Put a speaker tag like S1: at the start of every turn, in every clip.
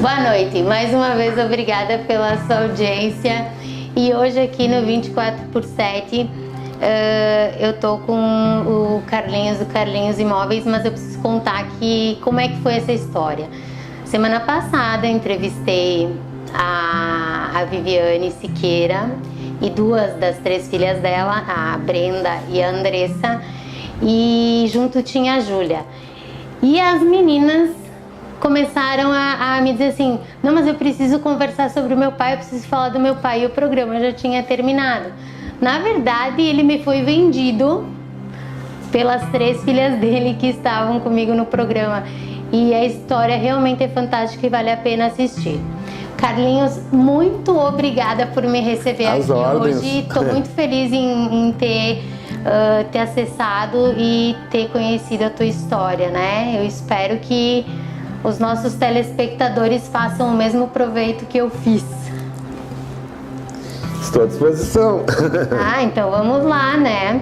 S1: Boa noite, mais uma vez obrigada pela sua audiência. E hoje aqui no 24/7 eu tô com o Carlinhos do Carlinhos Imóveis, mas eu preciso contar aqui como é que foi essa história. Semana passada eu entrevistei a Viviane Siqueira e duas das três filhas dela, a Brenda e a Andressa, e junto tinha a Júlia. E as meninas começaram a me dizer assim: não, mas eu preciso conversar sobre o meu pai, eu preciso falar do meu pai, e o programa já tinha terminado. Na verdade, ele me foi vendido pelas três filhas dele que estavam comigo no programa, e a história realmente é fantástica e vale a pena assistir. Carlinhos, muito obrigada por me receber
S2: Às
S1: aqui
S2: ordens.
S1: hoje. Estou muito feliz em ter acessado e ter conhecido a tua história, né? Eu espero que os nossos telespectadores façam o mesmo proveito que eu fiz.
S2: Estou à disposição.
S1: Então vamos lá, né?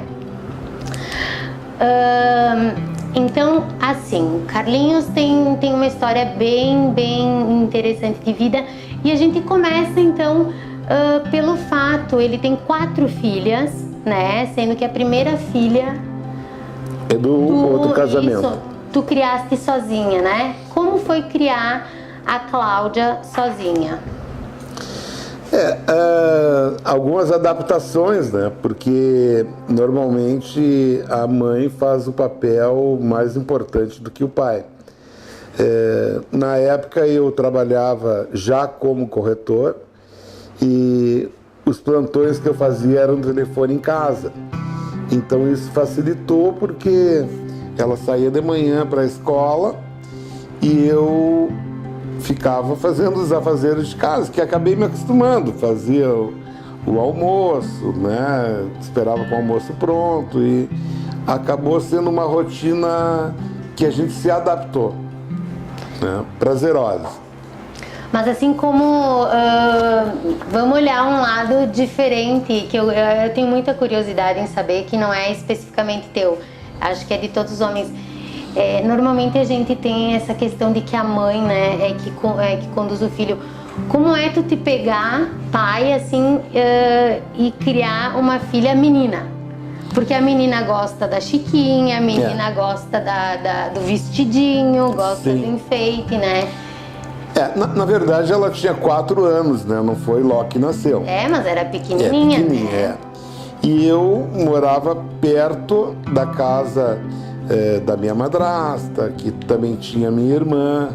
S1: Então, assim, Carlinhos tem uma história bem interessante de vida, e a gente começa então pelo fato, ele tem 4 filhas, né? Sendo que a primeira filha
S2: É do outro casamento.
S1: Isso, tu criaste sozinha, né? Como foi criar a Cláudia sozinha?
S2: Algumas adaptações, né? Porque normalmente a mãe faz o papel mais importante do que o pai. Na época eu trabalhava já como corretor e os plantões que eu fazia eram no telefone em casa. Então isso facilitou porque ela saía de manhã para a escola e eu ficava fazendo os afazeres de casa, que acabei me acostumando. Fazia o almoço, né? Esperava com o almoço pronto, e acabou sendo uma rotina que a gente se adaptou, né? Prazerosa.
S1: Mas assim como, vamos olhar um lado diferente, que eu tenho muita curiosidade em saber, que não é especificamente teu, acho que é de todos os homens. Normalmente a gente tem essa questão de que a mãe, né, é que conduz o filho. Como é tu te pegar, pai, assim, e criar uma filha menina? Porque a menina gosta da chiquinha, a menina gosta do vestidinho, gosta do enfeite, né?
S2: Na verdade ela tinha 4 anos, né? Não foi logo que nasceu.
S1: Mas era pequenininha.
S2: Pequenininha, E eu morava perto da casa da minha madrasta, que também tinha minha irmã,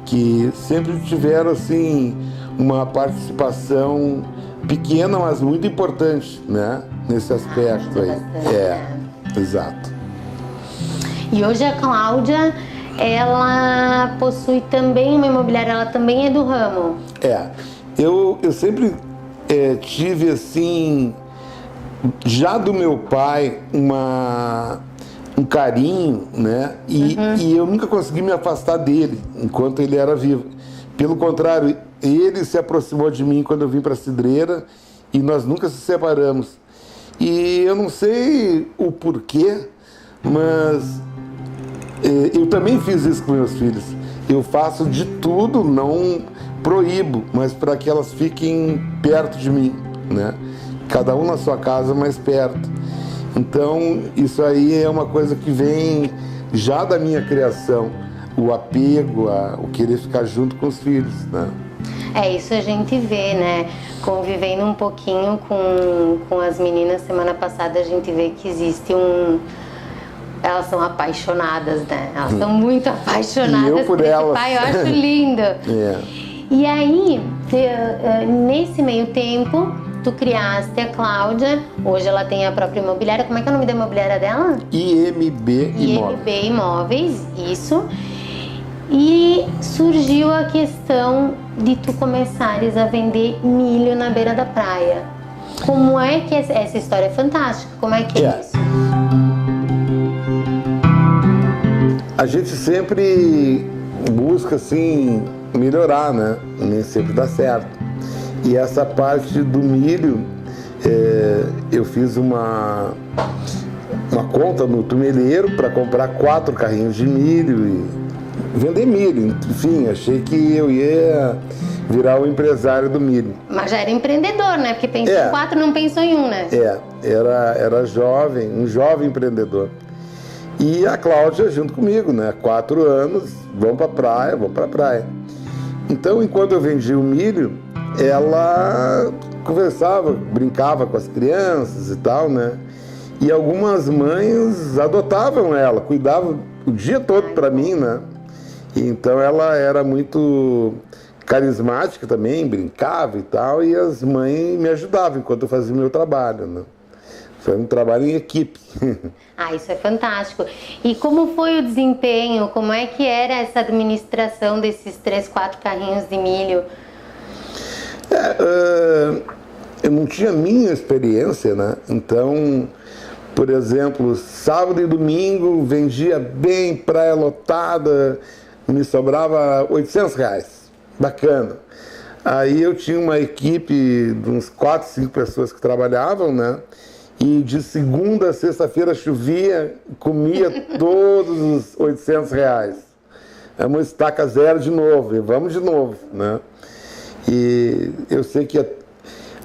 S2: que sempre tiveram assim uma participação pequena, mas muito importante, né? Nesse aspecto aí. Exato.
S1: E hoje a Cláudia, ela possui também uma imobiliária, ela também é do ramo.
S2: Eu sempre tive assim, já do meu pai, um carinho, né? E eu nunca consegui me afastar dele enquanto ele era vivo. Pelo contrário, ele se aproximou de mim quando eu vim para Cidreira e nós nunca se separamos. E eu não sei o porquê, mas eu também fiz isso com meus filhos. Eu faço de tudo, não proíbo, mas para que elas fiquem perto de mim, né? Cada um na sua casa, mais perto. Então, isso aí é uma coisa que vem já da minha criação, o apego, o querer ficar junto com os filhos, né?
S1: Isso a gente vê, né? Convivendo um pouquinho com as meninas, semana passada a gente vê que existe elas são apaixonadas, né? Elas são muito apaixonadas
S2: e eu por elas.
S1: Pai, eu acho lindo. E aí, nesse meio tempo, tu criaste a Cláudia, hoje ela tem a própria imobiliária. Como é que é o nome da imobiliária dela?
S2: IMB Imóveis.
S1: IMB Imóveis, isso. E surgiu a questão de tu começares a vender milho na beira da praia. Como é que essa história é fantástica? Como é que é isso?
S2: A gente sempre busca assim melhorar, né? Nem sempre dá certo. E essa parte do milho, eu fiz uma conta no tumeleiro para comprar 4 carrinhos de milho e vender milho. Enfim, achei que eu ia virar o empresário do milho.
S1: Mas já era empreendedor, né? Porque pensou em 4, não pensou em 1, né?
S2: Era jovem, um jovem empreendedor. E a Cláudia junto comigo, né? 4 anos, vamos pra praia. Então, enquanto eu vendia o milho, ela conversava, brincava com as crianças e tal, né? E algumas mães adotavam ela, cuidavam o dia todo para mim, né? E então ela era muito carismática também, brincava e tal, e as mães me ajudavam enquanto eu fazia o meu trabalho, né? Foi um trabalho em equipe.
S1: Isso é fantástico. E como foi o desempenho? Como é que era essa administração desses 3, 4 carrinhos de milho?
S2: Eu não tinha minha experiência, né? Então, por exemplo, sábado e domingo vendia bem, praia lotada, me sobrava R$800. Bacana. Aí eu tinha uma equipe de uns 4, 5 pessoas que trabalhavam, né? E de segunda a sexta-feira chovia, comia todos os R$800. É uma estaca zero de novo, e vamos de novo, né? E eu sei que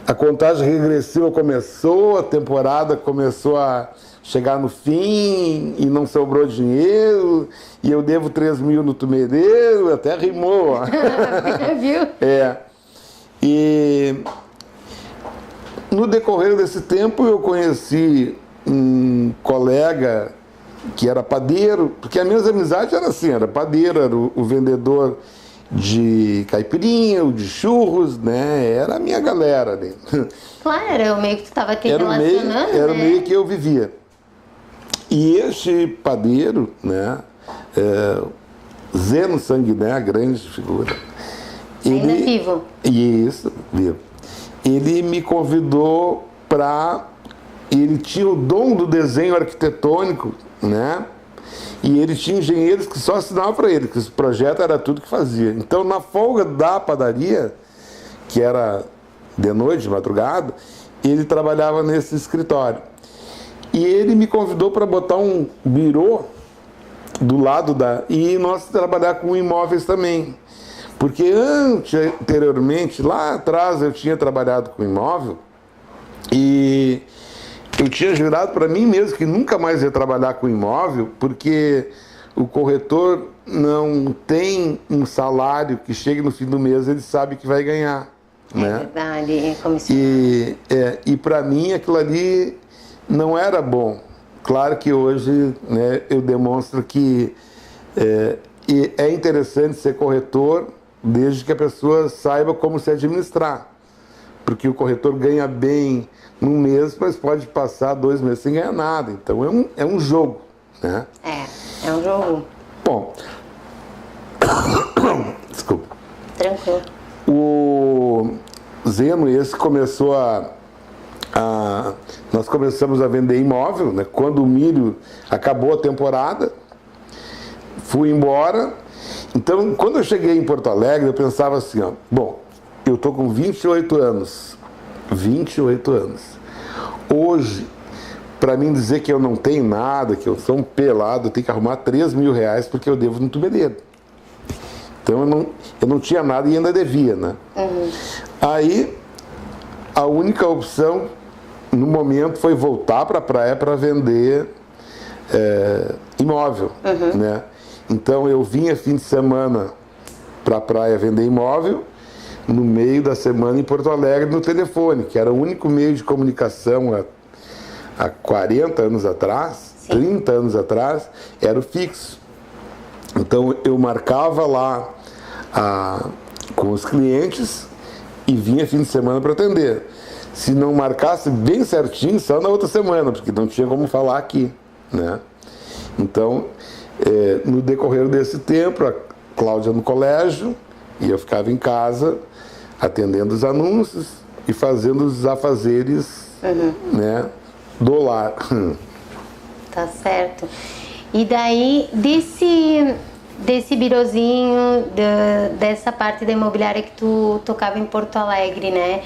S2: a contagem regressiva começou, a temporada começou a chegar no fim e não sobrou dinheiro, e eu devo 3 mil no tumereiro, até rimou.
S1: Viu?
S2: E no decorrer desse tempo eu conheci um colega que era padeiro, porque as minhas amizades eram assim, era padeiro, era o vendedor de caipirinha, o de churros, né? Era a minha galera ali.
S1: Claro, era o meio que tu estava te relacionando,
S2: Era o meio que eu vivia. E este padeiro, né? Zeno Sanguiné, grande figura.
S1: Ainda vivo.
S2: Isso, vivo. Ele me convidou para... Ele tinha o dom do desenho arquitetônico, né? E ele tinha engenheiros que só assinavam para ele, que esse projeto era tudo que fazia. Então, na folga da padaria, que era de noite, de madrugada, ele trabalhava nesse escritório. E ele me convidou para botar um birô do lado da... E nós trabalhar com imóveis também. Porque anteriormente, lá atrás, eu tinha trabalhado com imóvel e eu tinha jurado para mim mesmo que nunca mais ia trabalhar com imóvel, porque o corretor não tem um salário que chegue no fim do mês, ele sabe que vai ganhar. Né?
S1: Verdade, é comissionado.
S2: E para mim aquilo ali não era bom. Claro que hoje, né, eu demonstro que é interessante ser corretor, desde que a pessoa saiba como se administrar. Porque o corretor ganha bem num mês, mas pode passar 2 meses sem ganhar nada. Então é um jogo, né?
S1: É um jogo.
S2: Bom, desculpa.
S1: Tranquilo.
S2: O Zeno, esse começou nós começamos a vender imóvel, né? Quando o milho acabou a temporada, fui embora. Então, quando eu cheguei em Porto Alegre, eu pensava assim, ó, bom, eu tô com 28 anos. 28 anos. Hoje, para mim dizer que eu não tenho nada, que eu sou um pelado, eu tenho que arrumar R$3 mil porque eu devo no tumereiro. Então eu não tinha nada e ainda devia, né? Uhum. Aí, a única opção, no momento, foi voltar para a praia para vender imóvel, né? Então eu vinha fim de semana para a praia vender imóvel, no meio da semana em Porto Alegre no telefone, que era o único meio de comunicação há 40 anos atrás, sim, 30 anos atrás, era o fixo. Então eu marcava lá com os clientes e vinha fim de semana para atender. Se não marcasse bem certinho, só na outra semana, porque não tinha como falar aqui, né? Então, no decorrer desse tempo, a Cláudia no colégio, e eu ficava em casa atendendo os anúncios e fazendo os afazeres, né, do lar.
S1: Tá certo. E daí, desse birozinho, dessa parte da imobiliária que tu tocava em Porto Alegre, né?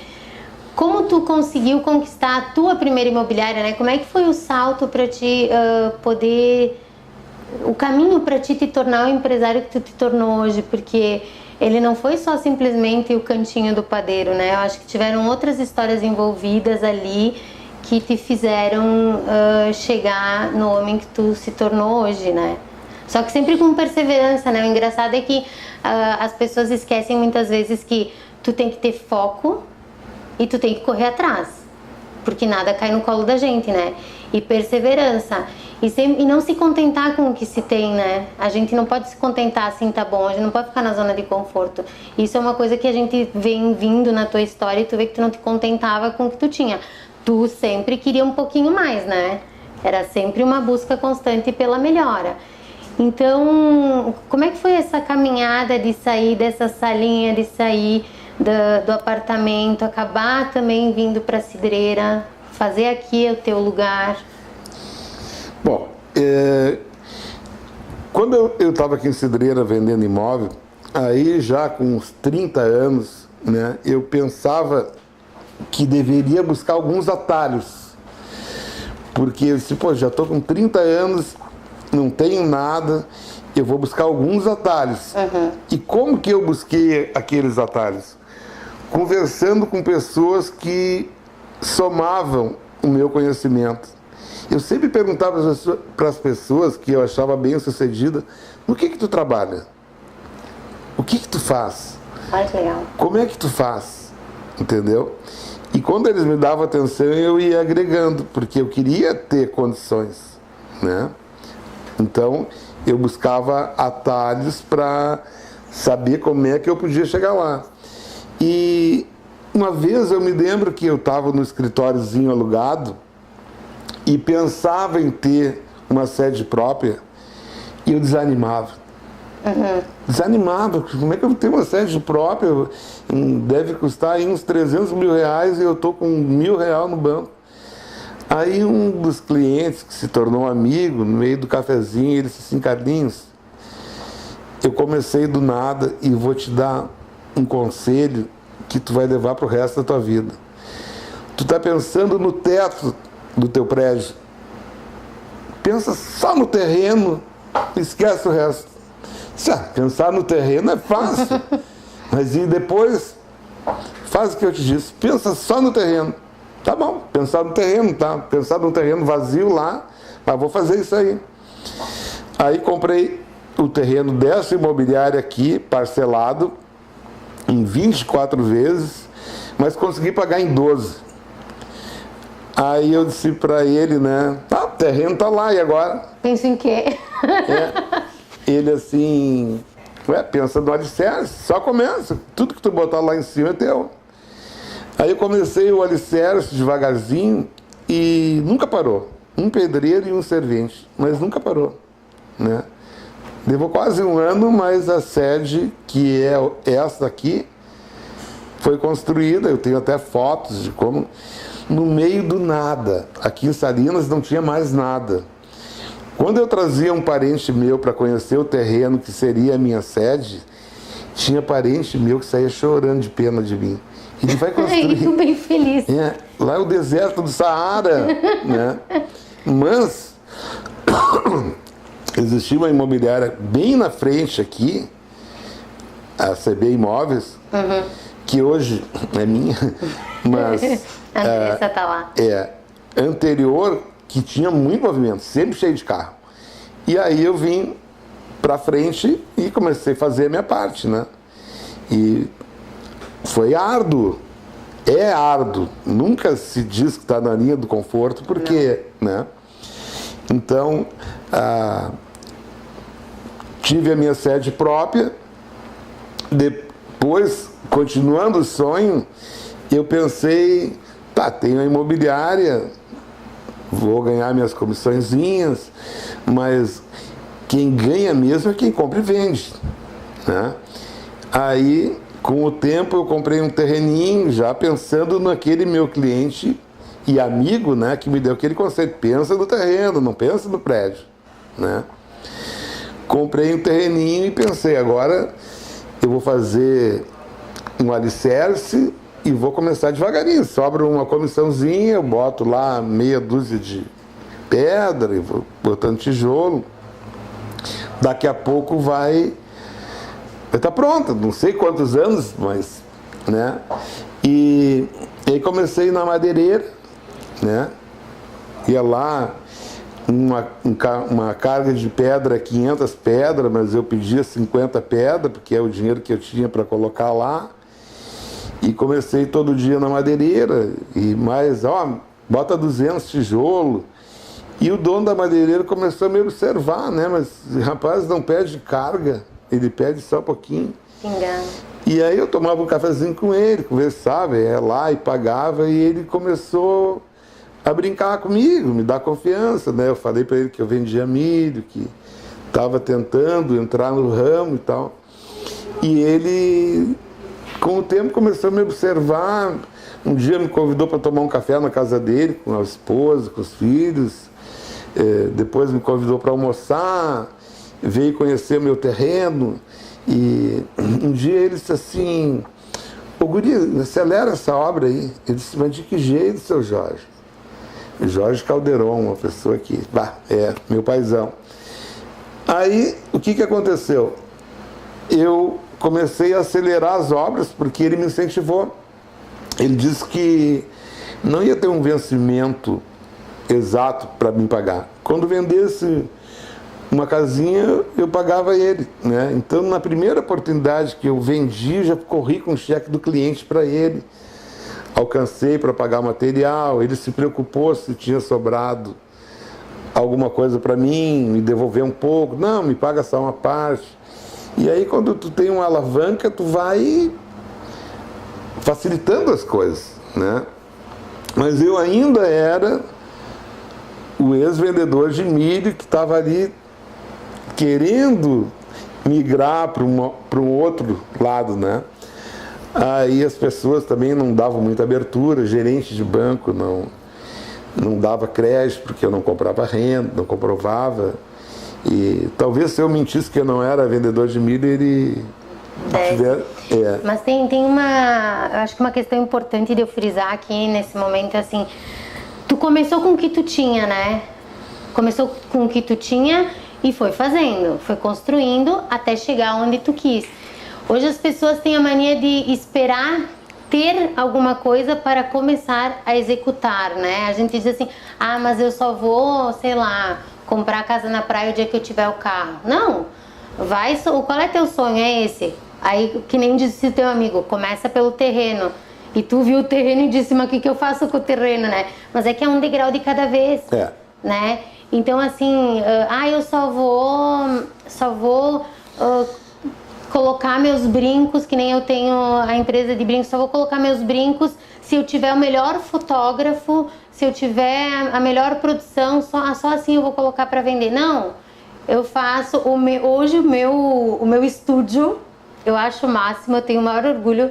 S1: Como tu conseguiu conquistar a tua primeira imobiliária, né? Como é que foi o salto para ti poder o caminho para ti te tornar o empresário que tu te tornou hoje, porque ele não foi só simplesmente o cantinho do padeiro, né? Eu acho que tiveram outras histórias envolvidas ali que te fizeram chegar no homem que tu se tornou hoje, né? Só que sempre com perseverança, né? O engraçado é que as pessoas esquecem muitas vezes que tu tem que ter foco e tu tem que correr atrás, porque nada cai no colo da gente, né? E perseverança. E não se contentar com o que se tem, né? A gente não pode se contentar assim, tá bom, a gente não pode ficar na zona de conforto. Isso é uma coisa que a gente vem vindo na tua história e tu vê que tu não te contentava com o que tu tinha. Tu sempre queria um pouquinho mais, né? Era sempre uma busca constante pela melhora. Então, como é que foi essa caminhada de sair dessa salinha, de sair do apartamento, acabar também vindo para a Cidreira, fazer aqui o teu lugar?
S2: Bom, quando eu estava aqui em Cidreira vendendo imóvel, aí já com uns 30 anos, né, eu pensava que deveria buscar alguns atalhos. Porque eu disse, pô, já estou com 30 anos, não tenho nada, eu vou buscar alguns atalhos.
S1: Uhum.
S2: E como que eu busquei aqueles atalhos? Conversando com pessoas que somavam o meu conhecimento. Eu sempre perguntava para as pessoas que eu achava bem sucedida, no que tu trabalha? O que tu faz?
S1: Olha que legal.
S2: Como é que tu faz? Entendeu? E quando eles me davam atenção, eu ia agregando, porque eu queria ter condições, né? Então, eu buscava atalhos para saber como é que eu podia chegar lá. E uma vez eu me lembro que eu estava no escritóriozinho alugado e pensava em ter uma sede própria e eu desanimava.
S1: Uhum.
S2: Desanimava, como é que eu vou ter uma sede própria? Deve custar aí uns 300 mil reais e eu estou com R$1.000 no banco. Aí um dos clientes que se tornou amigo, no meio do cafezinho, ele disse assim, Carlinhos, eu comecei do nada e vou te dar um conselho que tu vai levar para o resto da tua vida. Tu está pensando no teto do teu prédio. Pensa só no terreno, esquece o resto. Pensar no terreno é fácil, mas e depois faz o que eu te disse, pensa só no terreno. Tá bom, pensar no terreno, tá? Pensar no terreno vazio lá, mas vou fazer isso aí. Aí comprei o terreno dessa imobiliária aqui, parcelado, em 24 vezes, mas consegui pagar em 12. Aí eu disse para ele, né? Tá, o terreno tá lá, e agora?
S1: Pensa em quê?
S2: Ele assim, pensa no alicerce, só começa. Tudo que tu botar lá em cima é teu. Aí eu comecei o alicerce devagarzinho e nunca parou. Um pedreiro e um servente, mas nunca parou, né? Levou quase um ano, mas a sede, que é essa aqui, foi construída. Eu tenho até fotos de como, no meio do nada, aqui em Salinas não tinha mais nada. Quando eu trazia um parente meu para conhecer o terreno que seria a minha sede, tinha parente meu que saía chorando de pena de mim. Ele vai construir.
S1: Eu bem feliz.
S2: Lá é o deserto do Saara, né? Mas existia uma imobiliária bem na frente aqui, a CB Imóveis, que hoje é minha, mas
S1: a Andressa tá lá.
S2: Anterior, que tinha muito movimento, sempre cheio de carro. E aí eu vim pra frente e comecei a fazer a minha parte, né? E foi árduo, é árduo. Nunca se diz que está na linha do conforto, porque, né? Então, tive a minha sede própria. Depois, continuando o sonho, eu pensei, tá, tenho a imobiliária, vou ganhar minhas comissõezinhas, mas quem ganha mesmo é quem compra e vende, né? Aí, com o tempo, eu comprei um terreninho, já pensando naquele meu cliente e amigo, né, que me deu aquele conceito, pensa no terreno, não pensa no prédio, né? Comprei um terreninho e pensei, agora eu vou fazer um alicerce e vou começar devagarinho. Sobra uma comissãozinha, eu boto lá meia dúzia de pedra e vou botando tijolo. daqui a pouco vai estar pronta, não sei quantos anos, mas, né? E aí comecei na madeireira, né? Ia lá, uma carga de pedra, 500 pedras, mas eu pedia 50 pedras, porque é o dinheiro que eu tinha para colocar lá. E comecei todo dia na madeireira, e mais, bota 200 tijolos. E o dono da madeireira começou a me observar, né? Mas, rapaz, não pede carga, ele pede só um pouquinho.
S1: Engano.
S2: E aí eu tomava um cafezinho com ele, conversava, ia lá e pagava, e ele começou a brincar comigo, me dar confiança, né? Eu falei para ele que eu vendia milho, que estava tentando entrar no ramo e tal. E ele, com o tempo, começou a me observar. Um dia me convidou para tomar um café na casa dele, com a esposa, com os filhos. Depois me convidou para almoçar, veio conhecer meu terreno. E um dia ele disse assim: ô guri, acelera essa obra aí. Ele disse: mas de que jeito, seu Jorge? Jorge Calderon, uma pessoa que, meu paizão. Aí, o que aconteceu? Eu comecei a acelerar as obras, porque ele me incentivou. Ele disse que não ia ter um vencimento exato para me pagar. Quando vendesse uma casinha, eu pagava ele, né? Então, na primeira oportunidade que eu vendi, já corri com o cheque do cliente para ele. Alcancei para pagar o material, ele se preocupou se tinha sobrado alguma coisa para mim, me devolver um pouco. Não, me paga só uma parte. E aí, quando tu tem uma alavanca, tu vai facilitando as coisas, né? Mas eu ainda era o ex-vendedor de milho que estava ali querendo migrar para um outro lado, né? Aí as pessoas também não davam muita abertura, gerente de banco não dava crédito, porque eu não comprava renda, não comprovava. E talvez se eu mentisse que eu não era vendedor de milho, ele...
S1: Mas tem eu acho que uma questão importante de eu frisar aqui nesse momento, assim, tu começou com o que tu tinha, né? Começou com o que tu tinha e foi fazendo, foi construindo até chegar onde tu quis. Hoje as pessoas têm a mania de esperar ter alguma coisa para começar a executar, né? A gente diz assim: mas eu só vou, sei lá, comprar casa na praia o dia que eu tiver o carro. Não, qual é teu sonho? É esse? Aí, que nem disse teu amigo, começa pelo terreno. E tu viu o terreno e disse: mas o que eu faço com o terreno, né? Mas é que é um degrau de cada vez, né? Então, assim, eu só vou colocar meus brincos, que nem eu tenho a empresa de brincos, só vou colocar meus brincos se eu tiver o melhor fotógrafo, se eu tiver a melhor produção, só assim eu vou colocar para vender. Não, eu faço hoje o meu estúdio, eu acho o máximo, eu tenho o maior orgulho,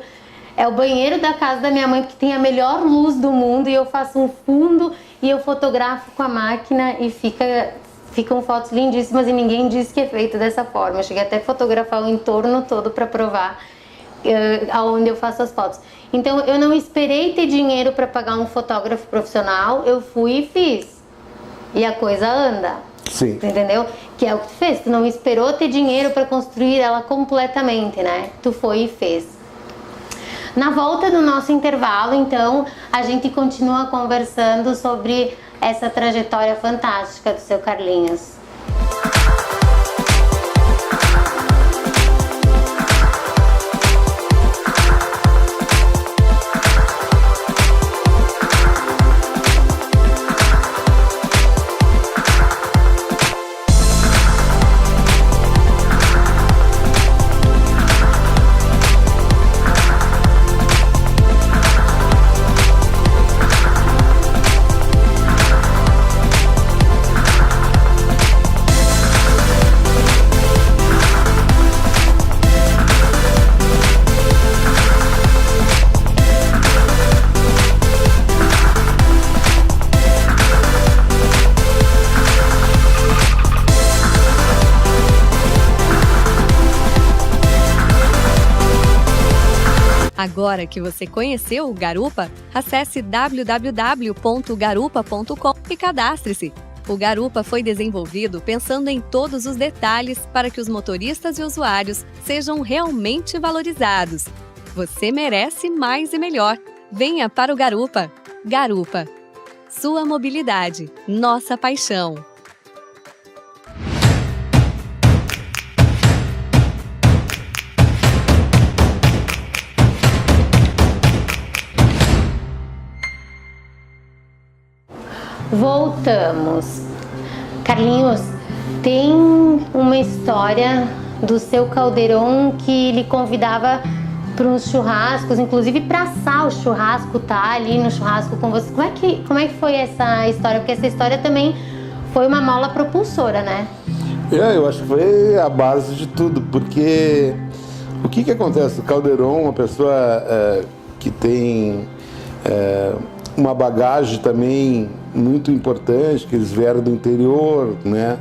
S1: é o banheiro da casa da minha mãe, porque tem a melhor luz do mundo, e eu faço um fundo e eu fotografo com a máquina e ficam fotos lindíssimas, e ninguém disse que é feito dessa forma. Eu cheguei até a fotografar o entorno todo para provar aonde eu faço as fotos. Então eu não esperei ter dinheiro para pagar um fotógrafo profissional, eu fui e fiz. E a coisa anda.
S2: Sim.
S1: Entendeu? Que é o que tu fez. Tu não esperou ter dinheiro para construir ela completamente, né? Tu foi e fez. Na volta do nosso intervalo, então, a gente continua conversando sobre essa trajetória fantástica do seu Carlinhos.
S3: Agora que você conheceu o Garupa, acesse www.garupa.com e cadastre-se. O Garupa foi desenvolvido pensando em todos os detalhes para que os motoristas e usuários sejam realmente valorizados. Você merece mais e melhor. Venha para o Garupa. Garupa. Sua mobilidade, nossa paixão.
S1: Voltamos. Carlinhos, tem uma história do seu Caldeirão que lhe convidava para uns churrascos, inclusive para assar o churrasco, tá ali no churrasco com você. Como é que foi essa história? Porque essa história também foi uma mola propulsora, né?
S2: Eu acho que foi a base de tudo, porque o que acontece? O Caldeirão é uma pessoa que tem uma bagagem também muito importante, que eles vieram do interior, né?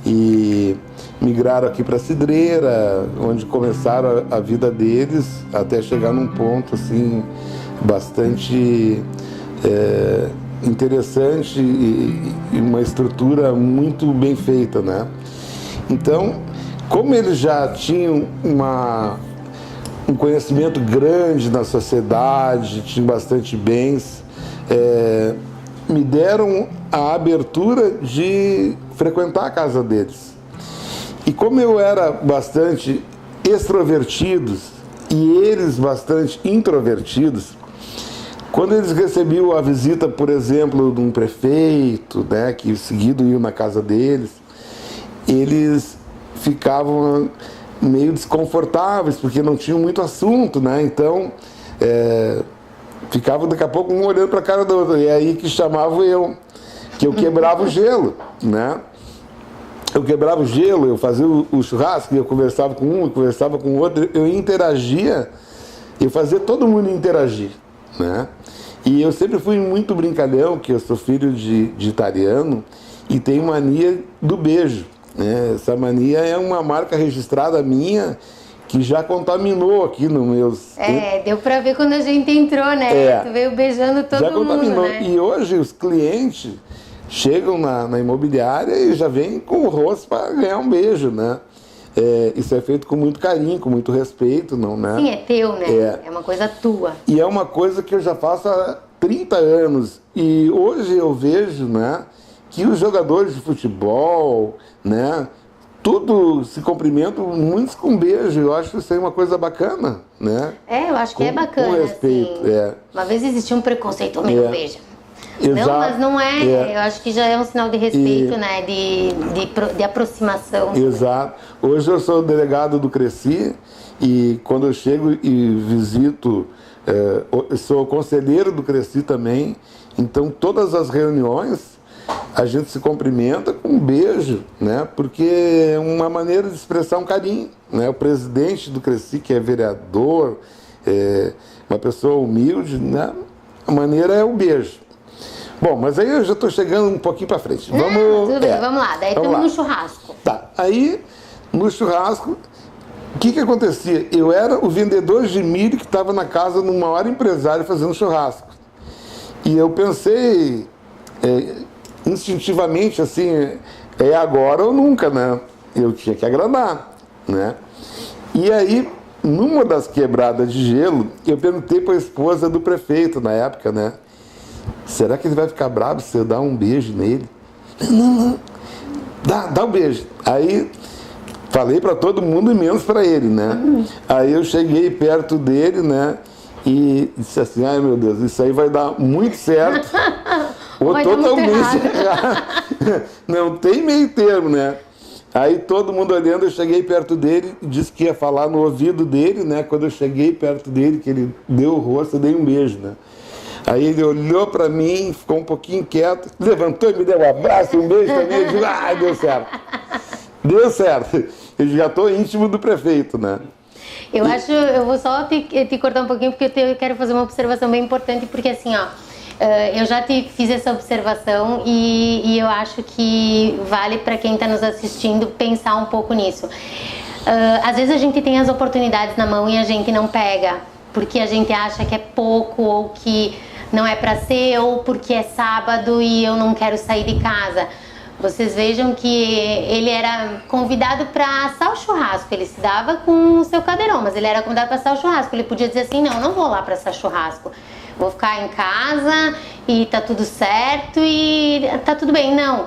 S2: E migraram aqui para Cidreira, onde começaram a vida deles, até chegar num ponto assim bastante interessante e uma estrutura muito bem feita, né? Então, como eles já tinham um conhecimento grande na sociedade, tinham bastante bens, me deram a abertura de frequentar a casa deles. E como eu era bastante extrovertido e eles bastante introvertidos, quando eles recebiam a visita, por exemplo, de um prefeito, né, que seguido ia na casa deles, eles ficavam meio desconfortáveis, porque não tinham muito assunto, né? Então, ficavam daqui a pouco um olhando para a cara do outro. E é aí que chamavam eu, que eu quebrava o gelo, né? Eu quebrava o gelo, eu fazia o churrasco, eu conversava com um, eu conversava com o outro, eu interagia, eu fazia todo mundo interagir, né? E eu sempre fui muito brincalhão, que eu sou filho de italiano e tenho mania do beijo, né? Essa mania é uma marca registrada minha, que já contaminou aqui nos meus...
S1: deu pra ver quando a gente entrou, né? Tu veio beijando todo
S2: já
S1: mundo,
S2: contaminou.
S1: né?
S2: E hoje os clientes chegam na imobiliária e já vêm com o rosto para ganhar um beijo, né? Isso é feito com muito carinho, com muito respeito, não, né?
S1: Sim, é teu, né? É uma coisa tua.
S2: E é uma coisa que eu já faço há 30 anos. E hoje eu vejo, né, que os jogadores de futebol, né, tudo se cumprimentam, muitos com beijo. Eu acho isso aí uma coisa bacana, né?
S1: Eu acho que é bacana.
S2: Com respeito,
S1: assim. Uma vez existia um preconceito, meu beijo.
S2: Exato.
S1: Não, mas não eu acho que já é um sinal de respeito, né? De aproximação.
S2: Exato. Hoje eu sou delegado do Cresci e quando eu chego e visito, eu sou conselheiro do Cresci também, então todas as reuniões a gente se cumprimenta com um beijo, né? Porque é uma maneira de expressar um carinho, né? O presidente do Cresci, que é vereador, uma pessoa humilde, né? A maneira é o beijo. Bom, mas aí eu já estou chegando um pouquinho para frente.
S1: Tudo bem, vamos lá. Daí estamos no churrasco.
S2: Tá, aí no churrasco, o que acontecia? Eu era o vendedor de milho que estava na casa de um maior empresário fazendo churrasco. E eu pensei instintivamente assim, é agora ou nunca, né? Eu tinha que agradar, né? E aí, numa das quebradas de gelo, eu perguntei para a esposa do prefeito na época, né? Será que ele vai ficar bravo se eu dar um beijo nele? Não. Dá um beijo. Aí falei para todo mundo, menos para ele, né? Aí eu cheguei perto dele, né? E disse assim, ai meu Deus, isso aí vai dar muito certo. Ou totalmente errado. Não tem meio termo, né? Aí todo mundo olhando, eu cheguei perto dele, disse que ia falar no ouvido dele, né? Quando eu cheguei perto dele, que ele deu o rosto, eu dei um beijo, né? Aí ele olhou para mim, ficou um pouquinho quieto, levantou e me deu um abraço, um beijo também. Eu digo, deu certo. Deu certo. Eu já estou íntimo do prefeito, né?
S1: Eu vou só te cortar um pouquinho, porque eu quero fazer uma observação bem importante, porque assim, ó, eu já fiz essa observação e eu acho que vale para quem está nos assistindo pensar um pouco nisso. Às vezes a gente tem as oportunidades na mão e a gente não pega, porque a gente acha que é pouco ou que não é para ser, ou porque é sábado e eu não quero sair de casa. Vocês vejam que ele era convidado para assar o churrasco, ele se dava com o seu Caldeirão, mas ele era convidado para assar o churrasco. Ele podia dizer assim, não vou lá para assar churrasco, vou ficar em casa e tá tudo certo e tá tudo bem. Não,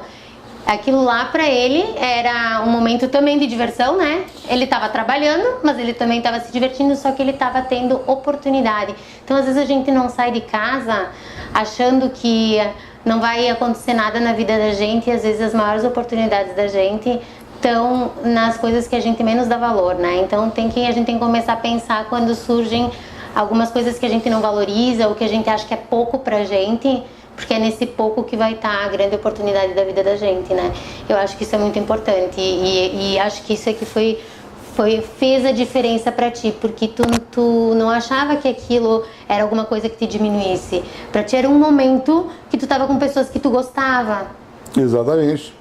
S1: aquilo lá para ele era um momento também de diversão, né? Ele estava trabalhando, mas ele também estava se divertindo, só que ele estava tendo oportunidade. Então às vezes a gente não sai de casa achando que não vai acontecer nada na vida da gente, e às vezes as maiores oportunidades da gente estão nas coisas que a gente menos dá valor, né? Então a gente tem que começar a pensar quando surgem algumas coisas que a gente não valoriza ou que a gente acha que é pouco pra gente, porque é nesse pouco que vai estar a grande oportunidade da vida da gente, né? Eu acho que isso é muito importante e acho que isso aqui fez a diferença pra ti, porque tu não achava que aquilo era alguma coisa que te diminuísse. Pra ti era um momento que tu tava com pessoas que tu gostava.
S2: Exatamente.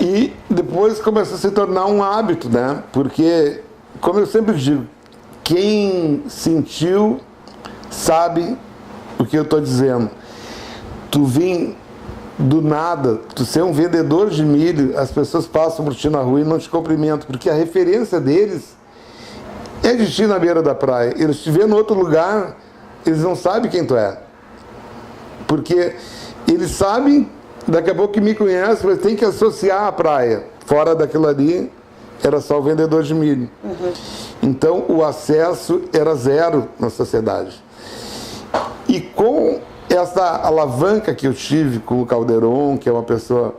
S2: E depois começou a se tornar um hábito, né? Porque, como eu sempre digo, quem sentiu sabe o que eu tô dizendo. Tu vir do nada, tu ser um vendedor de milho, as pessoas passam por ti na rua e não te cumprimentam, porque a referência deles é de ti na beira da praia. Eles te vêem em outro lugar, eles não sabem quem tu é. Porque eles sabem, daqui a pouco que me conhecem, mas tem que associar a praia. Fora daquilo ali, era só o vendedor de milho. Então, o acesso era zero na sociedade. E com essa alavanca que eu tive com o Caldeirão, que é uma pessoa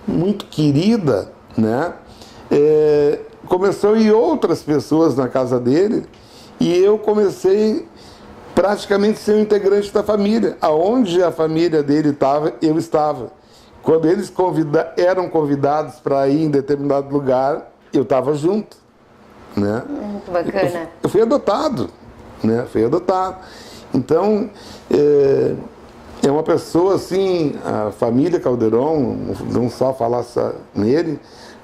S2: muito querida, né? Começou a ir outras pessoas na casa dele e eu comecei praticamente a ser um integrante da família. Aonde a família dele estava, eu estava. Quando eles eram convidados para ir em determinado lugar, eu estava junto, né?
S1: Muito bacana.
S2: Eu fui adotado, né? Fui adotado. Então, é uma pessoa assim, a família Caldeirão, não só falar só nele,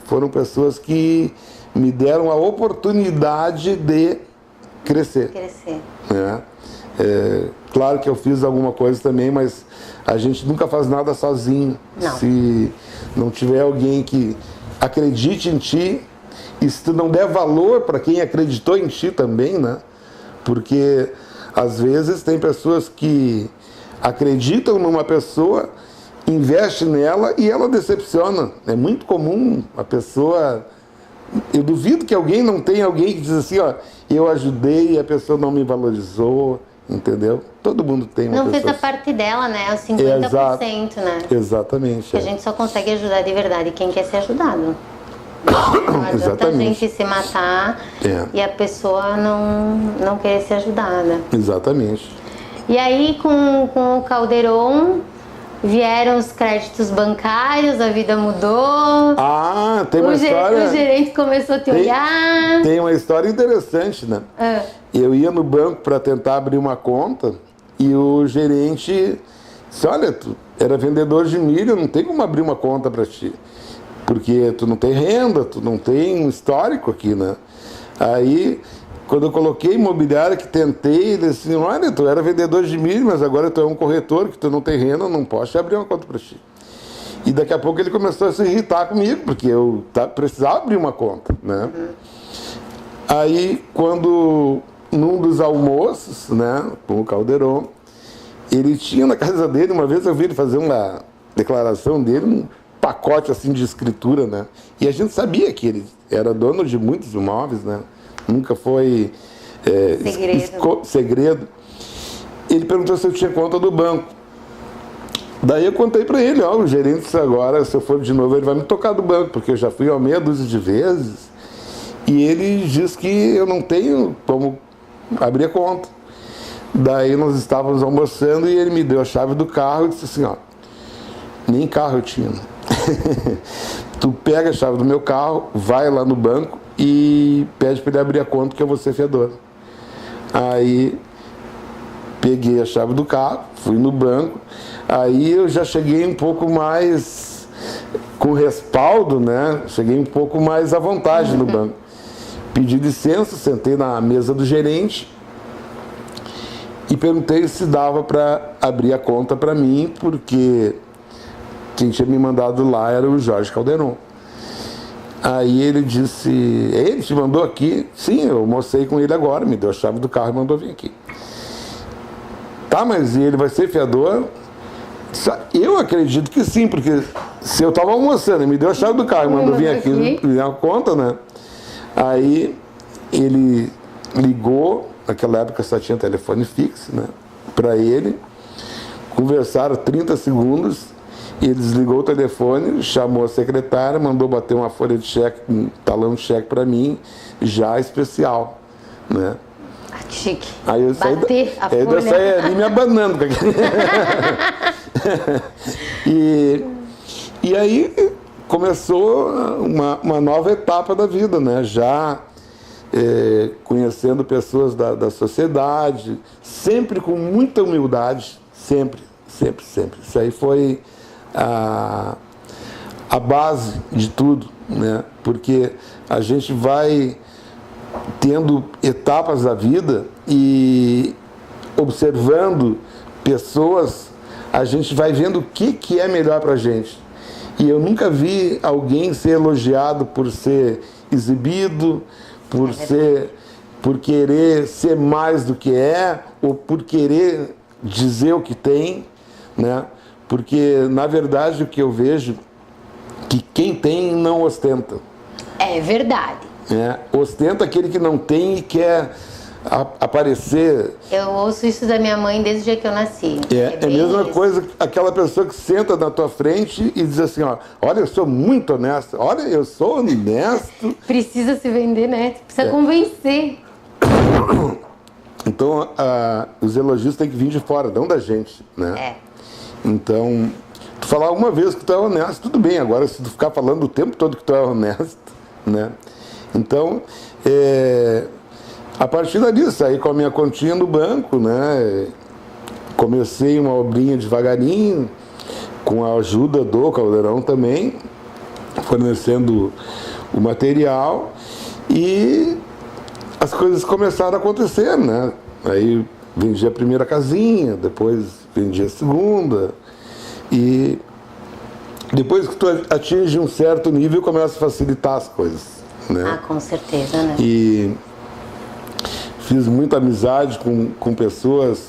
S2: foram pessoas que me deram a oportunidade de crescer. Né? Claro que eu fiz alguma coisa também, mas a gente nunca faz nada sozinho.
S1: Não.
S2: Se não tiver alguém que acredite em ti, e se tu não der valor para quem acreditou em ti também, né? Porque às vezes tem pessoas que acreditam numa pessoa, investe nela e ela decepciona. É muito comum a pessoa... Eu duvido que não tenha alguém que diz assim, ó, eu ajudei e a pessoa não me valorizou, entendeu? Todo mundo tem uma
S1: não
S2: pessoa...
S1: fez a parte dela, né? Os 50%, né?
S2: Exatamente.
S1: Que a gente só consegue ajudar de verdade quem quer ser ajudado. Não adianta a gente se matar e a pessoa não querer ser ajudada.
S2: Exatamente.
S1: E aí, com o Caldeirão, vieram os créditos bancários, a vida mudou.
S2: Ah, tem uma história...
S1: O gerente começou a te olhar.
S2: Tem uma história interessante, né? Eu ia no banco para tentar abrir uma conta e o gerente disse, olha, tu era vendedor de milho, não tem como abrir uma conta para ti. Porque tu não tem renda, tu não tem um histórico aqui, né? Aí, quando eu coloquei imobiliária que tentei, ele disse, olha, tu era vendedor de milho, mas agora tu é um corretor, que tu não tem renda, não posso abrir uma conta para ti. E daqui a pouco ele começou a se irritar comigo, porque eu precisava abrir uma conta, né? Aí, quando, num dos almoços, né, com o Caldeirão, ele tinha na casa dele, uma vez eu vi ele fazer uma declaração dele, um pacote assim de escritura, né? E a gente sabia que ele era dono de muitos imóveis, né? Nunca foi segredo. Ele perguntou se eu tinha conta do banco. Daí eu contei para ele, ó, o gerente disse agora, se eu for de novo, ele vai me tocar do banco, porque eu já fui uma meia dúzia de vezes. E ele disse que eu não tenho como abrir a conta. Daí nós estávamos almoçando e ele me deu a chave do carro e disse assim, ó, nem carro eu tinha. Tu pega a chave do meu carro, vai lá no banco e pede para ele abrir a conta que eu vou ser fiador. Aí peguei a chave do carro, fui no banco, aí eu já cheguei um pouco mais com respaldo, né? Cheguei um pouco mais à vontade no banco. Pedi licença, sentei na mesa do gerente e perguntei se dava para abrir a conta para mim, porque quem tinha me mandado lá era o Jorge Calderon. Aí ele disse, ele te mandou aqui? Sim, eu almocei com ele agora, me deu a chave do carro e mandou vir aqui. Tá, mas ele vai ser fiador? Eu acredito que sim, porque se eu estava almoçando e me deu a chave do carro e mandou vir aqui, me deu uma conta, né? Aí ele ligou, naquela época só tinha telefone fixo, né? Para ele, conversaram 30 segundos, ele desligou o telefone, chamou a secretária, mandou bater uma folha de cheque, um talão de cheque para mim, já especial, né?
S1: Que chique.
S2: Aí eu saí, eu saí ali me abanando. e aí começou uma nova etapa da vida, né? Já conhecendo pessoas da sociedade, sempre com muita humildade, sempre. Isso aí foi a base de tudo, né? Porque a gente vai tendo etapas da vida e observando pessoas, a gente vai vendo o que é melhor pra gente. E eu nunca vi alguém ser elogiado por ser exibido, por querer ser mais do que é, ou por querer dizer o que tem, né? Porque, na verdade, o que eu vejo que quem tem não ostenta.
S1: É verdade.
S2: Ostenta aquele que não tem e quer aparecer.
S1: Eu ouço isso da minha mãe desde o dia que eu nasci.
S2: É a mesma coisa, aquela pessoa que senta na tua frente e diz assim, ó, olha, eu sou muito honesto, olha, eu sou honesto.
S1: Precisa se vender, né? Precisa convencer.
S2: Então, os elogios têm que vir de fora, não da gente, né? Então, tu falar uma vez que tu é honesto, tudo bem. Agora, se tu ficar falando o tempo todo que tu é honesto, né? Então, a partir dali, saí com a minha continha no banco, né? Comecei uma obrinha devagarinho, com a ajuda do Caldeirão também, fornecendo o material, e as coisas começaram a acontecer, né? Aí vendi a primeira casinha, depois vendi a segunda, e depois que tu atinge um certo nível, começa a facilitar as coisas, né?
S1: Com certeza, né?
S2: E fiz muita amizade com pessoas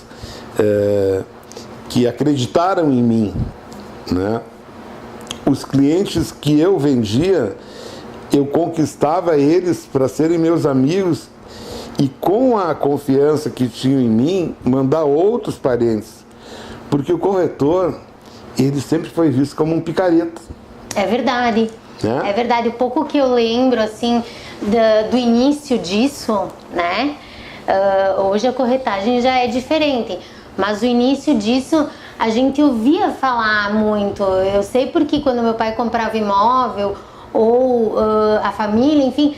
S2: que acreditaram em mim, né? Os clientes que eu vendia, eu conquistava eles para serem meus amigos e, com a confiança que tinham em mim, mandar outros parentes. Porque o corretor, ele sempre foi visto como um picareta.
S1: É verdade. É verdade. O pouco que eu lembro, assim, do início disso, né? Hoje a corretagem já é diferente. Mas o início disso, a gente ouvia falar muito. Eu sei porque quando meu pai comprava imóvel, ou a família, enfim,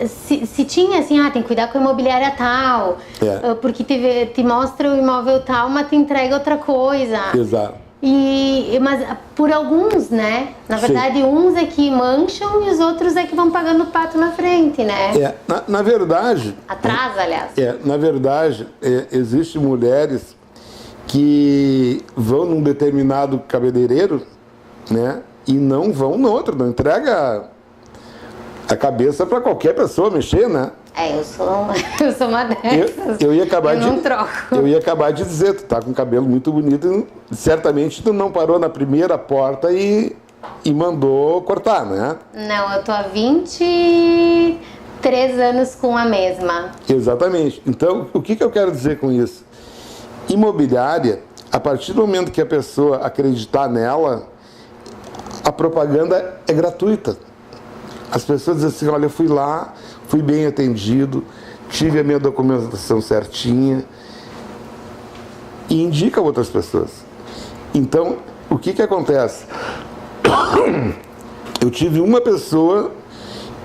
S1: se tinha assim, tem que cuidar com a imobiliária tal, porque te mostra o imóvel tal, mas te entrega outra coisa.
S2: Exato.
S1: Mas por alguns, né? Na verdade, uns é que mancham e os outros é que vão pagando o pato na frente, né?
S2: Na verdade...
S1: Atrás, aliás.
S2: Na verdade, existem mulheres que vão num determinado cabeleireiro, né? E não vão no outro, não entrega a cabeça para qualquer pessoa mexer, né?
S1: Eu sou uma dessas.
S2: Eu ia acabar
S1: não troco.
S2: Eu ia acabar de dizer, tu tá com o cabelo muito bonito e certamente tu não parou na primeira porta e mandou cortar, né?
S1: Não, eu tô há 23 anos com a mesma.
S2: Exatamente. Então, o que eu quero dizer com isso? Imobiliária, a partir do momento que a pessoa acreditar nela, a propaganda é gratuita. As pessoas dizem assim, olha, eu fui lá, fui bem atendido, tive a minha documentação certinha, e indica outras pessoas. Então, o que acontece? Eu tive uma pessoa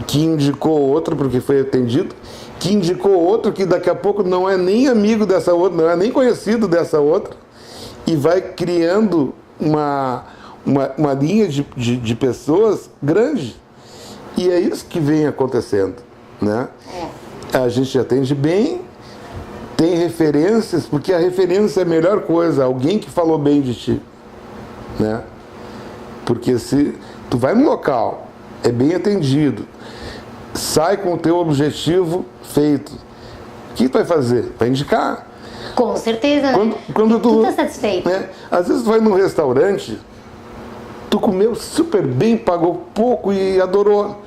S2: que indicou outra, porque foi atendido, que indicou outro que daqui a pouco não é nem amigo dessa outra, não é nem conhecido dessa outra, e vai criando uma linha de pessoas grande. E é isso que vem acontecendo, né? A gente atende bem, tem referências, porque a referência é a melhor coisa, alguém que falou bem de ti, né? Porque se tu vai no local, é bem atendido, sai com o teu objetivo feito, o que tu vai fazer? Vai indicar.
S1: Com certeza, né?
S2: Quando
S1: tu tá satisfeito.
S2: Né? Às vezes tu vai num restaurante, tu comeu super bem, pagou pouco e adorou.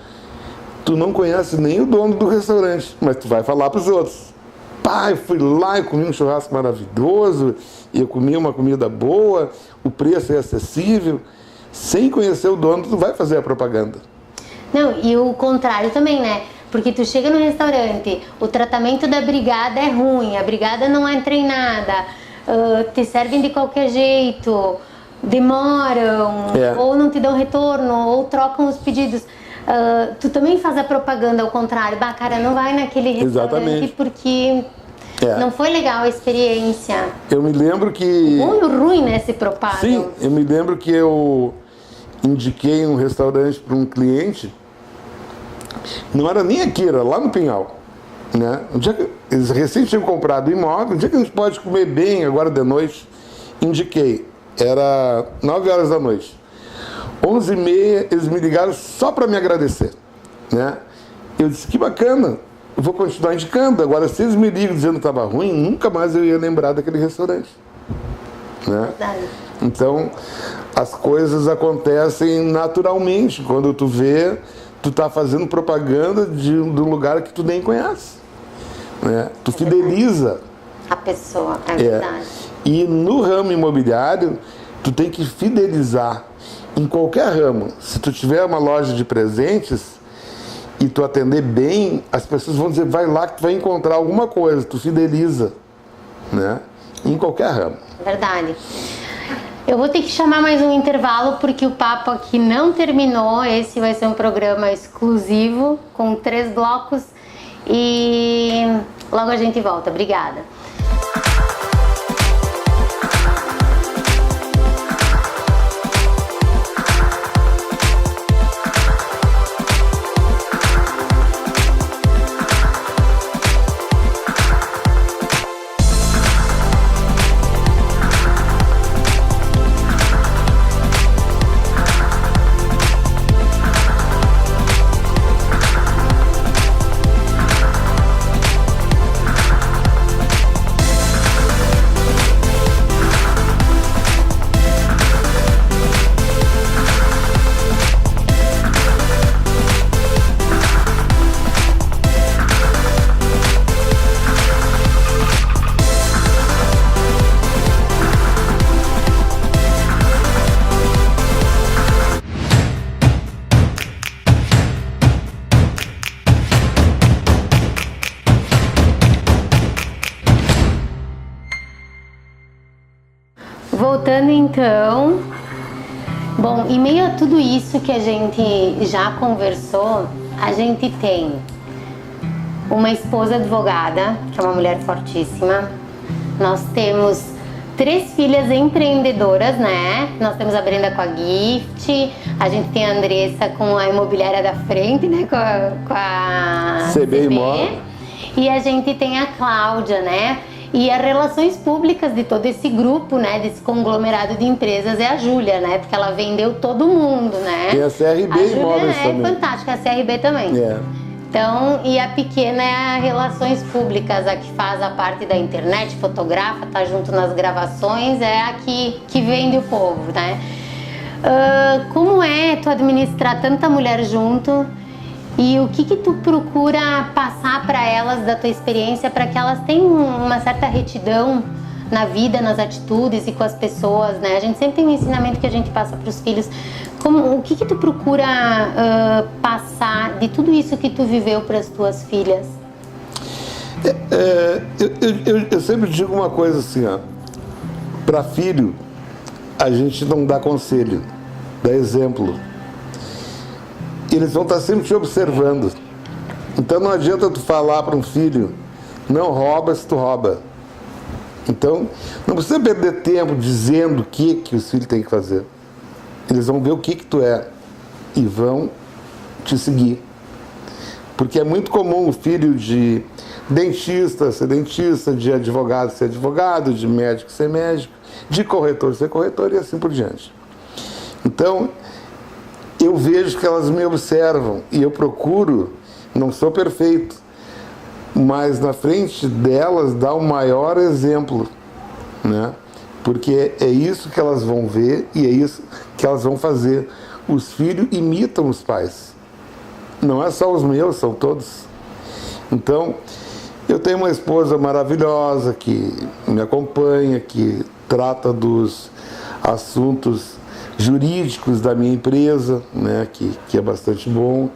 S2: Tu não conhece nem o dono do restaurante, mas tu vai falar para os outros. Pai, fui lá e comi um churrasco maravilhoso, e eu comi uma comida boa, o preço é acessível. Sem conhecer o dono, tu vai fazer a propaganda.
S1: Não, e o contrário também, né? Porque tu chega no restaurante, o tratamento da brigada é ruim, a brigada não é treinada, te servem de qualquer jeito, demoram, ou não te dão retorno, ou trocam os pedidos. Tu também faz a propaganda ao contrário. Bah, cara, não vai naquele restaurante porque não foi legal a experiência.
S2: Eu me lembro que...
S1: O bom e o ruim, né, se propagam.
S2: Sim, eu me lembro que eu indiquei um restaurante para um cliente, não era nem aqui, era lá no Pinhal. Né? Um dia que eles recém tinham comprado o imóvel, um dia que a gente pode comer bem agora de noite, indiquei. Era 9 horas da noite. 11h30, eles me ligaram só para me agradecer. Né? Eu disse, que bacana, eu vou continuar indicando. Agora, se eles me ligam dizendo que estava ruim, nunca mais eu ia lembrar daquele restaurante. Né? Então, as coisas acontecem naturalmente. Quando tu vê, tu tá fazendo propaganda de um lugar que tu nem conhece. Né? Tu fideliza
S1: a pessoa, é verdade.
S2: E no ramo imobiliário, tu tem que fidelizar. Em qualquer ramo, se tu tiver uma loja de presentes e tu atender bem, as pessoas vão dizer, vai lá que tu vai encontrar alguma coisa, tu fideliza, né? Em qualquer ramo.
S1: Verdade. Eu vou ter que chamar mais um intervalo porque o papo aqui não terminou. Esse vai ser um programa exclusivo com 3 blocos e logo a gente volta. Obrigada. Voltando então, bom, em meio a tudo isso que a gente já conversou, a gente tem uma esposa advogada, que é uma mulher fortíssima, nós temos 3 filhas empreendedoras, né? Nós temos a Brenda com a Gift, a gente tem a Andressa com a imobiliária da frente, né? Com a
S2: CB Imóvel.
S1: E a gente tem a Cláudia, né? E as relações públicas de todo esse grupo, né, desse conglomerado de empresas é a Júlia, né, porque ela vendeu todo mundo, né.
S2: E a CRB Imóveis também.
S1: É fantástica, a CRB também. Então, e a pequena é a relações públicas, a que faz a parte da internet, fotografa, tá junto nas gravações, é a que vende o povo, né. Como é tu administrar tanta mulher junto? E o que tu procura passar para elas da tua experiência para que elas tenham uma certa retidão na vida, nas atitudes e com as pessoas, né? A gente sempre tem um ensinamento que a gente passa para os filhos. O que tu procura passar de tudo isso que tu viveu para as tuas filhas?
S2: Eu sempre digo uma coisa assim, ó. Para filho, a gente não dá conselho, dá exemplo. Eles vão estar sempre te observando. Então não adianta tu falar para um filho, não rouba se tu rouba. Então, não precisa perder tempo dizendo o que os filhos têm que fazer. Eles vão ver o que tu é e vão te seguir. Porque é muito comum o filho de dentista ser dentista, de advogado ser advogado, de médico ser médico, de corretor ser corretor e assim por diante. Então, eu vejo que elas me observam e eu procuro, não sou perfeito, mas na frente delas dá o maior exemplo, né? Porque é isso que elas vão ver e é isso que elas vão fazer. Os filhos imitam os pais. Não é só os meus, são todos. Então, eu tenho uma esposa maravilhosa que me acompanha, que trata dos assuntos jurídicos da minha empresa, né, que é bastante bom.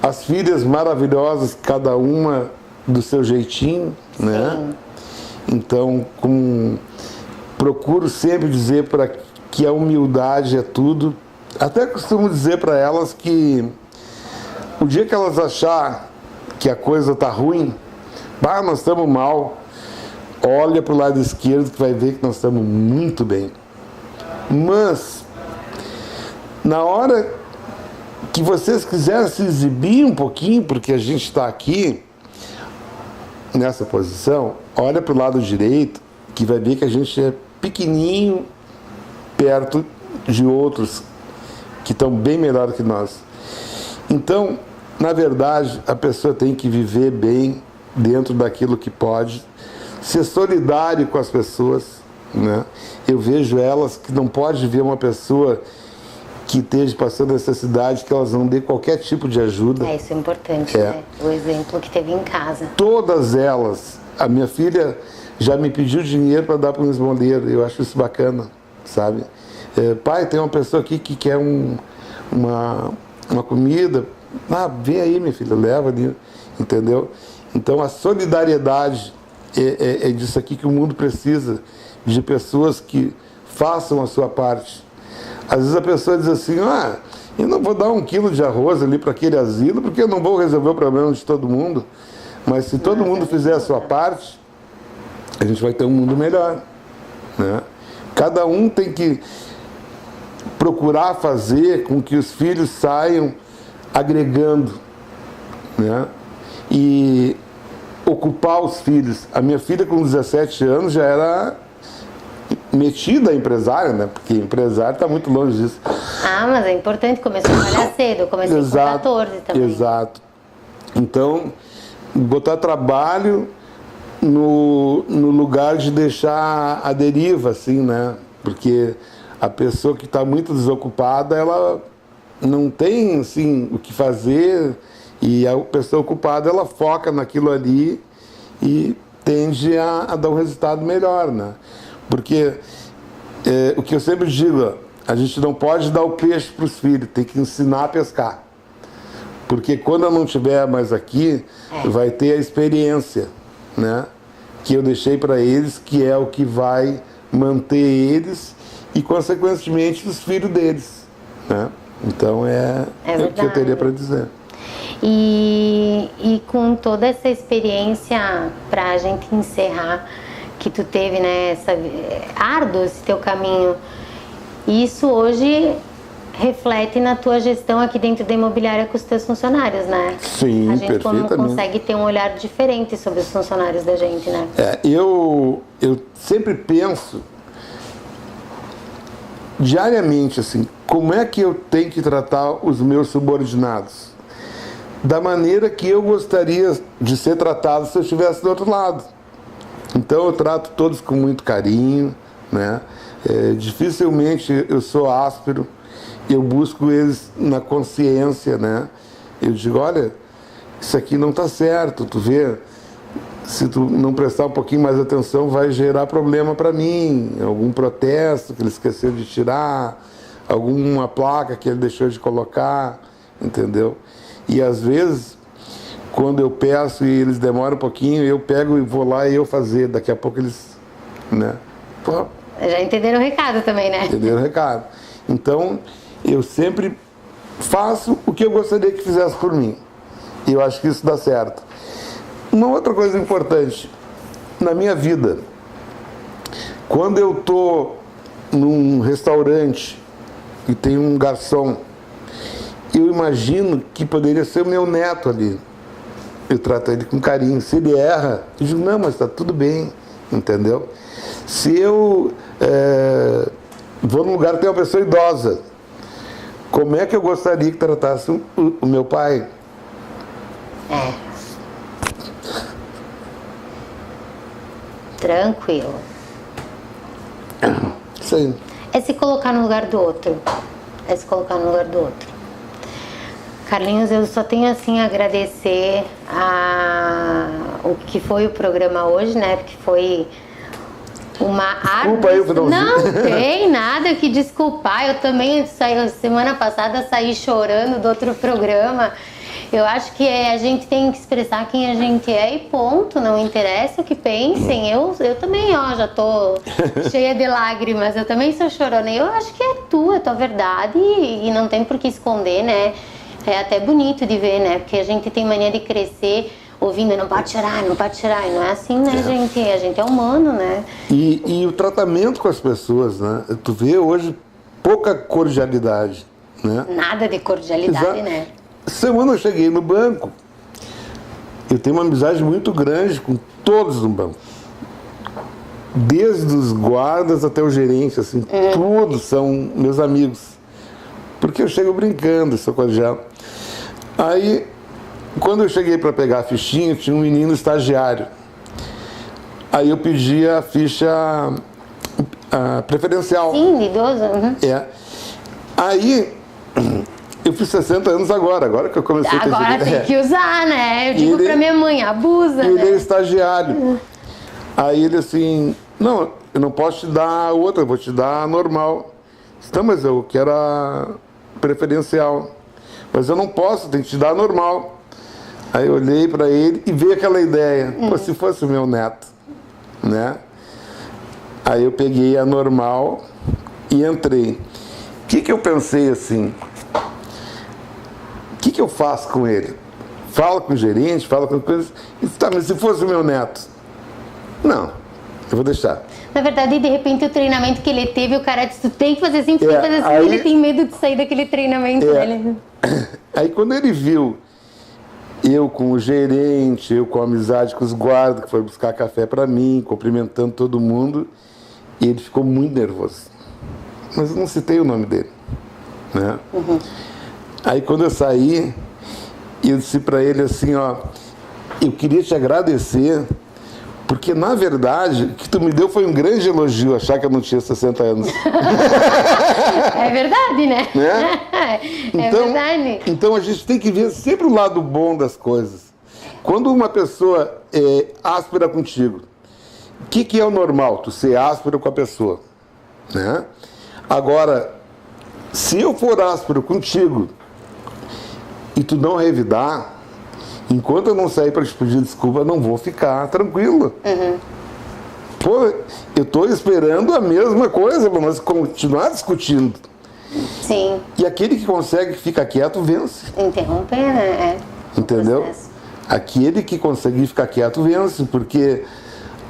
S2: As filhas maravilhosas, cada uma do seu jeitinho, né? Então, procuro sempre dizer que a humildade é tudo. Até costumo dizer para elas que o dia que elas achar que a coisa tá ruim, nós estamos mal, olha para o lado esquerdo que vai ver que nós estamos muito bem. Mas, na hora que vocês quiserem se exibir um pouquinho, porque a gente está aqui, nessa posição, olha para o lado direito, que vai ver que a gente é pequenininho, perto de outros que estão bem melhor que nós. Então, na verdade, a pessoa tem que viver bem dentro daquilo que pode, ser solidário com as pessoas, né? Eu vejo elas que não pode ver uma pessoa que esteja passando necessidade, que elas não dê qualquer tipo de ajuda.
S1: Isso é importante, né? O exemplo que teve em casa.
S2: Todas elas. A minha filha já me pediu dinheiro para dar para um esmoleiro. Eu acho isso bacana, sabe? Pai, tem uma pessoa aqui que quer uma comida. Vem aí, minha filha, leva ali, entendeu? Então, a solidariedade é disso aqui que o mundo precisa, de pessoas que façam a sua parte. Às vezes a pessoa diz assim, eu não vou dar 1 quilo de arroz ali para aquele asilo, porque eu não vou resolver o problema de todo mundo. Mas se todo mundo fizer a sua parte, a gente vai ter um mundo melhor, né? Cada um tem que procurar fazer com que os filhos saiam agregando, né? E ocupar os filhos. A minha filha com 17 anos já era metida a empresária, né? Porque empresário está muito longe disso.
S1: Mas é importante, começou a trabalhar cedo, eu comecei com 14 também.
S2: Exato. Então, botar trabalho no lugar de deixar a deriva, assim, né? Porque a pessoa que está muito desocupada, ela não tem, assim, o que fazer, e a pessoa ocupada, ela foca naquilo ali e tende a dar um resultado melhor, né? Porque o que eu sempre digo, a gente não pode dar o peixe para os filhos, tem que ensinar a pescar. Porque quando eu não estiver mais aqui, vai ter a experiência, né? Que eu deixei para eles, que é o que vai manter eles e, consequentemente, os filhos deles, né? Então, é o que eu teria para dizer.
S1: E com toda essa experiência, para a gente encerrar, que tu teve, né, árduo esse teu caminho, isso hoje reflete na tua gestão aqui dentro da imobiliária com os teus funcionários, né?
S2: Sim,
S1: a gente
S2: perfeitamente.
S1: consegue ter um olhar diferente sobre os funcionários da gente, né?
S2: Eu sempre penso diariamente, assim, como é que eu tenho que tratar os meus subordinados? Da maneira que eu gostaria de ser tratado se eu estivesse do outro lado. Então eu trato todos com muito carinho, né? Dificilmente eu sou áspero, eu busco eles na consciência, né? Eu digo, olha, isso aqui não está certo, tu vê, se tu não prestar um pouquinho mais atenção vai gerar problema para mim, algum protesto que ele esqueceu de tirar, alguma placa que ele deixou de colocar, entendeu? E às vezes, quando eu peço e eles demoram um pouquinho, eu pego e vou lá e eu fazer. Daqui a pouco eles, né?
S1: Já entenderam o recado também, né?
S2: Entenderam o recado. Então, eu sempre faço o que eu gostaria que fizesse por mim. E eu acho que isso dá certo. Uma outra coisa importante, na minha vida, quando eu estou num restaurante e tem um garçom, eu imagino que poderia ser o meu neto ali. Eu trato ele com carinho. Se ele erra, eu digo, não, mas está tudo bem, entendeu? Se eu vou num lugar que tem uma pessoa idosa, Como é que eu gostaria que tratasse o meu pai?
S1: Tranquilo.
S2: Isso aí.
S1: É se colocar no lugar do outro. É se colocar no lugar do outro. Carlinhos, eu só tenho assim a agradecer o que foi o programa hoje, né? Porque foi uma
S2: Desculpa aí,
S1: Não tem nada que desculpar. Eu também semana passada saí chorando do outro programa. Eu acho que a gente tem que expressar quem a gente é e ponto. Não interessa o que pensem. Eu também, já tô cheia de lágrimas. Eu também sou chorona. Eu acho que é tua verdade e não tem por que esconder, né? É até bonito de ver, né? Porque a gente tem mania de crescer ouvindo, não pode chorar, não pode chorar. E não é assim, né, gente? A gente é humano, né?
S2: E o tratamento com as pessoas, né? Tu vê hoje pouca cordialidade, né?
S1: Nada de cordialidade, né?
S2: Semana eu cheguei no banco, eu tenho uma amizade muito grande com todos no banco. Desde os guardas até o gerente, assim, todos são meus amigos. Porque eu chego brincando, sou cordial. Aí, quando eu cheguei para pegar a fichinha, tinha um menino estagiário. Aí eu pedi a ficha preferencial.
S1: Sim, de idoso. Uhum.
S2: Aí, eu fiz 60 anos agora que eu comecei a ter...
S1: Agora tem que usar, né? Eu digo pra minha mãe, abusa,
S2: ele
S1: né?
S2: é estagiário. Aí ele assim, não, eu não posso te dar outra, eu vou te dar a normal. Então, mas eu quero a preferencial. Mas eu não posso, tem que te dar a normal. Aí eu olhei para ele e veio aquela ideia, pô, se fosse o meu neto, né? Aí eu peguei a normal e entrei. O que eu pensei assim? O que eu faço com ele? Falo com o gerente, falo com coisas. Tá, mas se fosse o meu neto? Não, eu vou deixar.
S1: Na verdade, de repente, o treinamento que ele teve, o cara disse, tu tem que fazer assim, tu tem que fazer assim,
S2: aí,
S1: ele tem medo de sair daquele treinamento dele.
S2: Aí quando ele viu eu com o gerente, eu com a amizade com os guardas, que foi buscar café para mim, cumprimentando todo mundo, e ele ficou muito nervoso. Mas eu não citei o nome dele, né? Uhum. Aí quando eu saí, eu disse para ele assim, eu queria te agradecer, porque na verdade, o que tu me deu foi um grande elogio, achar que eu não tinha 60 anos.
S1: É verdade, né? É verdade.
S2: Então a gente tem que ver sempre o lado bom das coisas. Quando uma pessoa é áspera contigo, o que é o normal? Tu ser áspero com a pessoa, né? Agora, se eu for áspero contigo, e tu não revidar, enquanto eu não sair para te pedir desculpa, eu não vou ficar tranquilo.
S1: Uhum.
S2: Pô, eu estou esperando a mesma coisa para nós continuar discutindo.
S1: Sim.
S2: E aquele que consegue ficar quieto, vence.
S1: Interromper, né?
S2: Entendeu? Aquele que consegue ficar quieto, vence, porque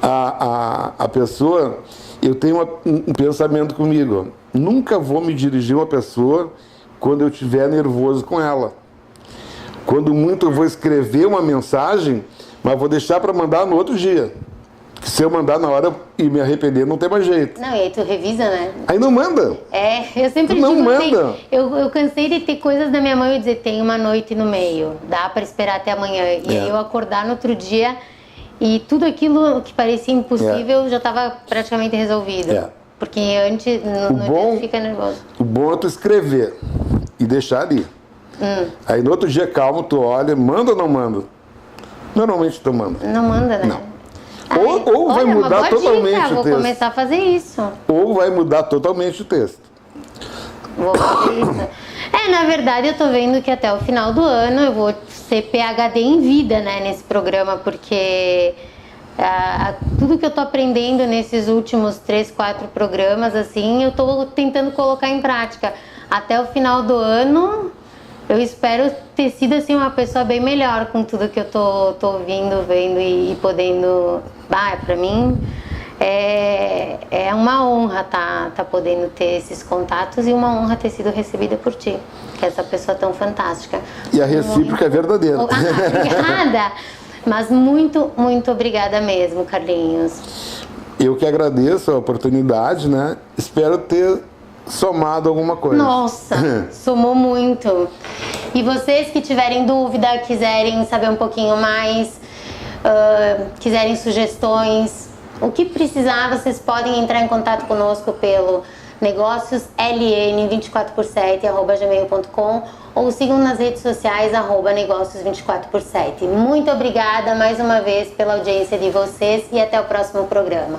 S2: a pessoa... Eu tenho um pensamento comigo, nunca vou me dirigir a uma pessoa quando eu estiver nervoso com ela. Quando muito eu vou escrever uma mensagem, mas vou deixar para mandar no outro dia. Que se eu mandar na hora e me arrepender, não tem mais jeito.
S1: Não, e aí tu revisa, né?
S2: Aí não manda.
S1: Eu sempre
S2: não
S1: digo
S2: manda.
S1: Assim, eu cansei de ter coisas da minha mãe e dizer, tem uma noite no meio, dá para esperar até amanhã. E aí eu acordar no outro dia e tudo aquilo que parecia impossível já estava praticamente resolvido. Porque antes, no dia tu fica nervoso. O
S2: bom é tu escrever e deixar ali. Aí no outro dia, calmo, tu olha, manda ou não manda? Normalmente tu manda.
S1: Não manda, né?
S2: Não. Ou vai mudar totalmente o texto.
S1: Vou começar a fazer isso.
S2: Ou vai mudar totalmente o texto.
S1: Vou fazer isso. Na verdade, eu tô vendo que até o final do ano eu vou ser PhD em vida, né, nesse programa, porque tudo que eu tô aprendendo nesses últimos 3, 4 programas, assim, eu tô tentando colocar em prática. Até o final do ano... Eu espero ter sido assim uma pessoa bem melhor com tudo que eu tô ouvindo, vendo e podendo... Pra mim é uma honra tá podendo ter esses contatos e uma honra ter sido recebida por ti, que é essa pessoa tão fantástica.
S2: E a recíproca é verdadeira.
S1: Obrigada! Mas muito, muito obrigada mesmo, Carlinhos.
S2: Eu que agradeço a oportunidade, né? Espero ter somado alguma coisa.
S1: Nossa, somou muito. E vocês que tiverem dúvida, quiserem saber um pouquinho mais, quiserem sugestões, o que precisar, vocês podem entrar em contato conosco pelo negóciosln24x7@gmail.com ou sigam nas redes sociais @negócios24x7. Muito obrigada mais uma vez pela audiência de vocês e até o próximo programa.